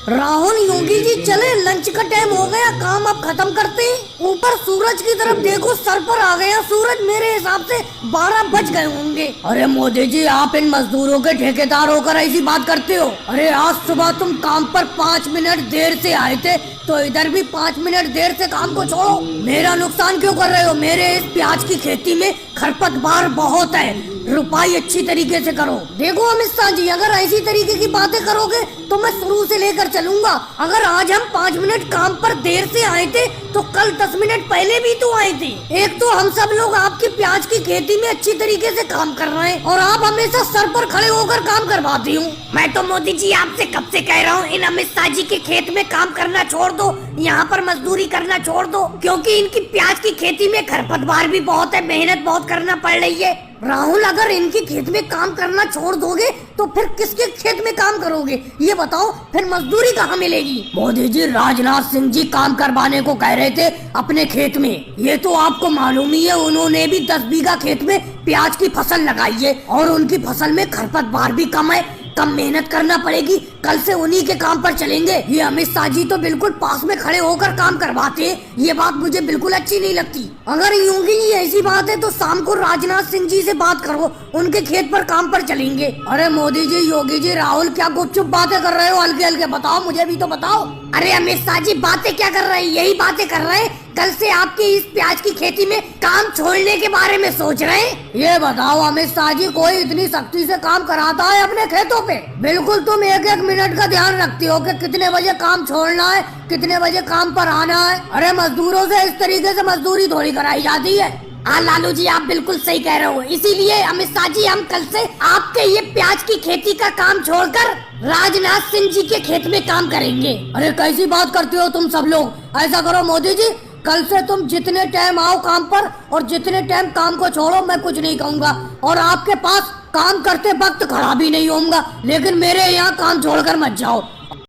राहुल योगी जी चले, लंच का टाइम हो गया, काम अब खत्म करते हैं। ऊपर सूरज की तरफ देखो, सर पर आ गया सूरज, मेरे हिसाब से 12 बज गए होंगे। अरे मोदी जी, आप इन मजदूरों के ठेकेदार होकर ऐसी बात करते हो? अरे आज सुबह तुम काम पर 5 मिनट देर से आए थे, तो इधर भी 5 मिनट देर से काम को छोड़ो। मेरा नुकसान क्यों कर रहे हो? मेरे इस प्याज की खेती में खरपतवार बहुत है, रुपाई अच्छी तरीके से करो। देखो अमित शाह जी, अगर ऐसी तरीके की बातें करोगे तो मैं शुरू से लेकर चलूंगा। अगर आज हम 5 मिनट काम पर देर से आए थे, तो कल 10 मिनट पहले भी तो आए थे। एक तो हम सब लोग आपकी प्याज की खेती में अच्छी तरीके से काम कर रहे हैं, और आप हमेशा सर पर खड़े होकर काम करवाती हूँ। मैं तो मोदी जी आपसे कब से कह रहा हूँ, इन अमित शाह जी के खेत में काम करना छोड़ दो, यहाँ पर मजदूरी करना छोड़ दो, क्योंकि इनकी प्याज की खेती में खरपतवार भी बहुत है, मेहनत बहुत करना पड़ रही है। राहुल, अगर इनके खेत में काम करना छोड़ दोगे तो फिर किसके खेत में काम करोगे ये बताओ? फिर मजदूरी कहाँ मिलेगी? मोदी जी, राजनाथ सिंह जी काम करवाने को कह रहे थे अपने खेत में, ये तो आपको मालूम ही है। उन्होंने भी 10 बीघा खेत में प्याज की फसल लगाई है, और उनकी फसल में खरपतवार भी कम है, कम मेहनत करना पड़ेगी। कल से उन्हीं के काम पर चलेंगे। ये अमित शाह जी तो बिल्कुल पास में खड़े होकर काम करवाते हैं, ये बात मुझे बिल्कुल अच्छी नहीं लगती। अगर योगी जी ऐसी बात है तो शाम को राजनाथ सिंह जी से बात करो, उनके खेत पर काम पर चलेंगे। अरे मोदी जी, योगी जी, राहुल क्या गुपचुप बातें कर रहे हो? हल्के हल्के बताओ, मुझे भी तो बताओ। अरे अमित शाह जी, बातें क्या कर रहे हैं? यही बातें कर रहे हैं, कल से आपकी इस प्याज की खेती में काम छोड़ने के बारे में सोच रहे हैं। ये बताओ अमित शाह जी, कोई इतनी सख्ती से काम कराता है अपने खेतों पे? बिल्कुल तुम एक एक मिनट का ध्यान रखती हो कि कितने बजे काम छोड़ना है, कितने बजे काम पर आना है। अरे मजदूरों से इस तरीके से मजदूरी थोड़ी कराई जाती है। हाँ लालू जी, आप बिल्कुल सही कह रहे हो। इसीलिए अमित शाह जी, हम कल से आपके ये प्याज की खेती का काम छोड़कर राजनाथ सिंह जी के खेत में काम करेंगे। अरे कैसी बात करते हो तुम सब लोग? ऐसा करो मोदी जी, कल से तुम जितने टाइम आओ काम पर और जितने टाइम काम को छोड़ो, मैं कुछ नहीं कहूँगा, और आपके पास काम करते वक्त खड़ा भी नहीं होऊंगा, लेकिन मेरे यहाँ काम छोड़कर मत जाओ।